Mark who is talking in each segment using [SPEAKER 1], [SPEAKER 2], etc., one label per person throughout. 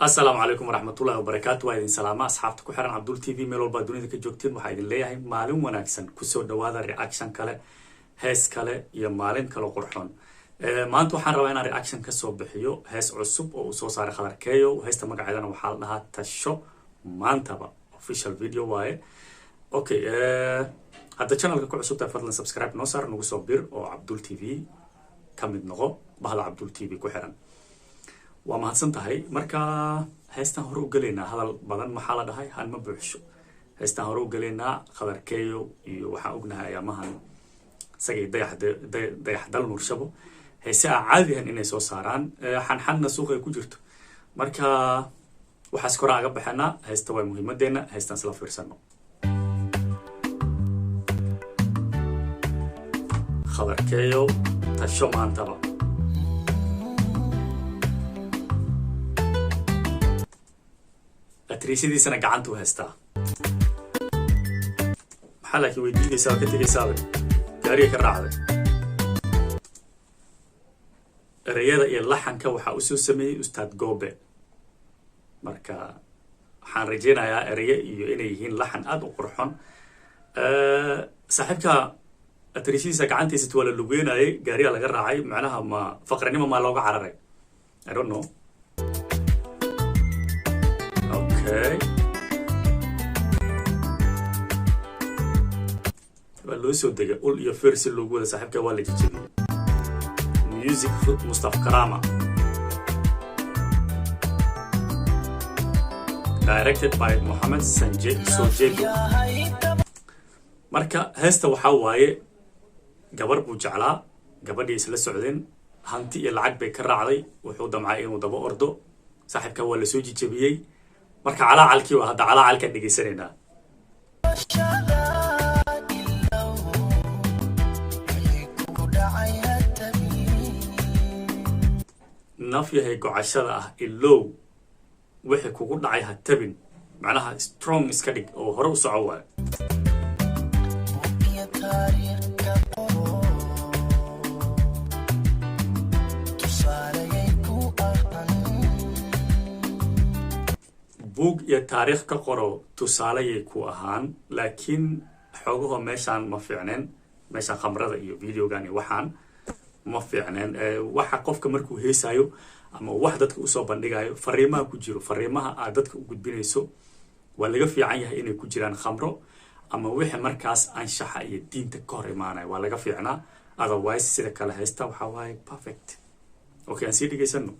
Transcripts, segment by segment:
[SPEAKER 1] السلام عليكم ورحمة الله وبركاته. وإذن سلامة أصحابتك وحرن عبدول تي في ميلول بادوني ذيك جوكتين وحايدين ليهاي مالين وناكسن كسو دوادا رياكشن كاله هيس كاله يا مالين كالو قرحون ما أنتو حان رواينا رياكشن كسو بحيو هيس عصب أو سو صار خلر كيو وهيس تمقع عيدنا وحالناها تشو ما انتبا official video واي اوكي هذا channel كو عصب تفضل سبسكرايب نوصر نوصو بير أو عبدول تي في كامد نغو بهلا عبدول تي في كو حرن waa mahadsan tahay marka heestan hore u galeynaa hadal badan maxaa la dhahay han ma buuxsho heestan hore u galeynaa khabarkeeyo iyo waxaan ognahay ayamahan sagay dayax dal nurshabo heesaa caadiyan inay soo saaraan xanxanna suuqa ku jirto marka waxaas kor aga baxnaa heesta way muhiimadeena heestan isla fiirsano khabarkeeyo tasho maantaba أتريسيدي سنة قعنتو هستا محلك ويديدي سوا كتيري سابق كاريك الرعبة الرياضة إيا اللحن كوحا أسو سمي أستاذ قوبي مركا حان رجينا يا رياء إيو إني يهين لحن آد وقرحون صاحبك أتريسيدي سنة قعنتي ستوالا اللوبين أي قاريا لغرعي معناها ما فقرني ما لوغا عرري I don't know لو سو دغه اول يا فيرس لوغو ودا صاحبك waa la jijibiyay music foot Mustafa Karama directed by Mohammed Sojedo marka heesta waxa waaye gabar buu jeclaa gabadhii isla socdeen hanti iyo lacag bay ka raacday wuxuu damcay inuu daba ordo صاحبك waa la soo jijibiyay marka calaalkii waa hada calaalka dhigeysanayna nafyahay gocashada ah ilow wixii kugu dhacay ha tabin macnaha strong iska dhig oo hore u soco waa buug iyo taariikh ka qoro tusaaleyay ku ahaan laakiin xogaha meeshan ma fiicneen meesha khamrada iyo videogan iyo waxaan ma fiicneen waxa qofka markuu heesayo ama wax dadka u soo bandhigayo fariimaha ku jiro fariimaha aad dadka u gudbinayso waa laga fiican yahay inay ku jiraan khamro ama wixii markaas anshaxa iyo diinta ka hor imaanay waa laga fiicnaa otherwise sida kale heesta waxa waaye perfect okay aan sii dhigaysano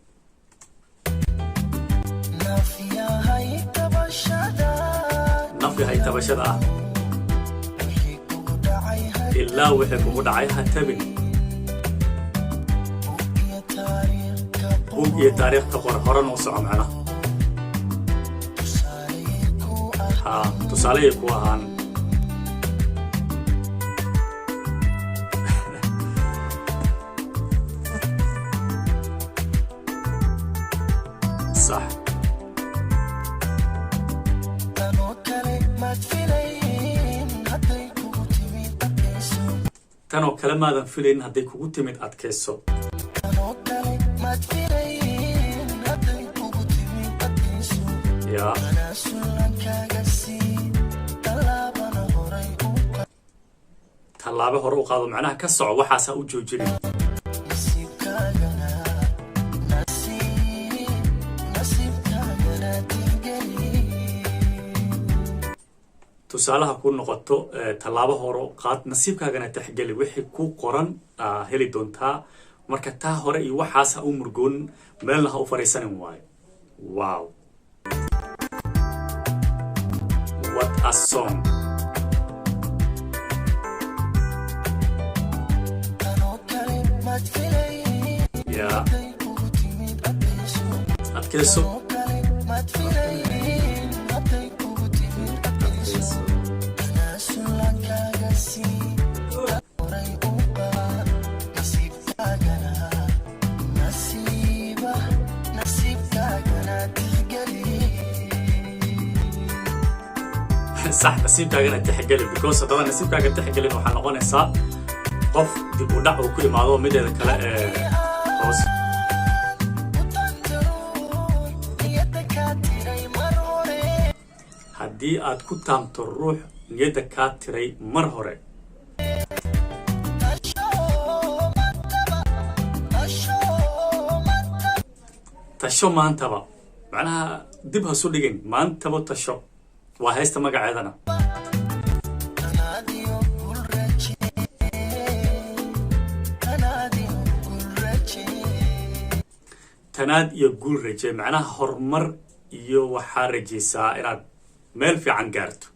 [SPEAKER 1] نفي هاي تبشرة إلا وحكم دعيها تبني بوقي تاريخ كقر هرن وصع معنا تصالي كوهان صح tanoo kale maadan filayn hadday kugu timid adkayso tallaabo hore u qaado macnaha ka soco waxaasa u joojinin tusaalaha ku noqoto tallaabo hore qaad nasiibkaagana taxgali wixii ku qoran heli doontaa marka taa hore iyo waxaas u murgoon meelna ha u fariisanin waayo wow what a song yeah adkayso صح نسيبكاغنا تحقلي because طبعا نسيبكاغا تحقلي waxaa noqonaysaa qof dib u dhac uu ku imaado mideeda kale hoos haddii aad ku taamto ruux niyadda kaa tiray mar hore tasho maantaba macnaha dib ha su dhigin maantaba tasho waa heesta magaceedana tanaad iyo guul raje macnaha horumar iyo waxaa rajaysaa inaad meel fiican gaarto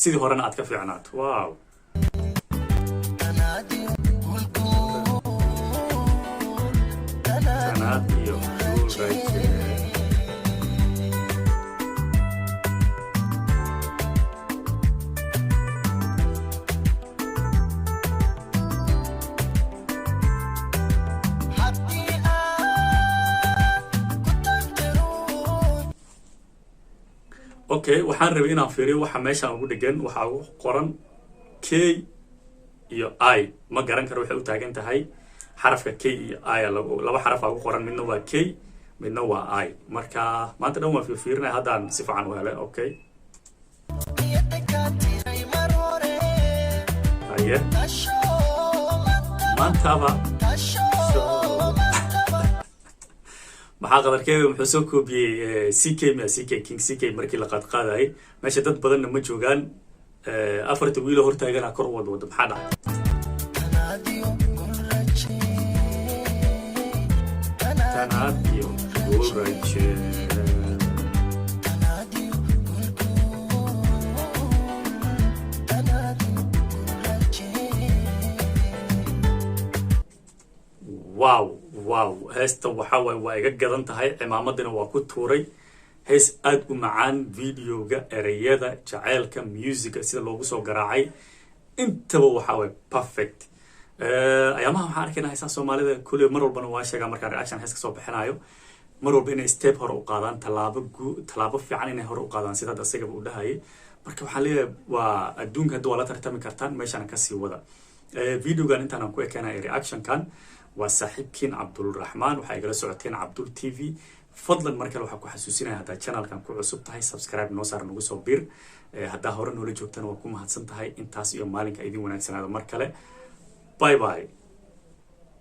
[SPEAKER 1] sidii horena aad ka fiicnaato wow tanaad iyo guul raje okay waxaan rabay inaan fiiriyo waxa meeshaan ugu dhegan waxa ugu qoran k iyo I ma garan karo waxay u taagan tahay xarafka k iyo I laba xaraf ugu qoran midna waa k midna waa I marka maanta dhan waan fiirinay haddaan si fiican u helay okay aye maantaba maxaa qadarkeega muxuu soo koobiyey CK King CK markii la qaadqaadayay meesha dad badanna ma joogaan afarta wiilo hortaagana kor wada maxaa dhacay tanaad iyo guul raje wow heesta waxa waaye waa iga gadan tahay cimaamadina waa ku tuuray hees aad u macaan videoga ereyada jaceylka musica sida loogu soo garaacay intaba waxa waaye perfect ayaamaha waxaan arkaynaa heesaha soomaalida kulli mar walbana waa sheegaa markaan reaction hees ka soo bixinayo mar walba inay step hore u qaadaan tallaabo fiican inay hore u qaadaan sidaad asagaba u dhahayay marka waxaan leeyahay waa adduunka hadda waa la tartami kartaan meeshana kasii wada videogan intaan ku ekeenaya reactionkan waa saaxiibkiin cabdulraxmaan waxaa igala socoteen cabdul TV fadlan mar kale waxaa ku xasuusinaya haddaad channelkan ku cusub tahay subscribe noo saar nagu soo bir haddaa hore noola joogtana waa ku mahadsan tahay intaas iyo maalinka idin wanaagsanaada mar kale bye bye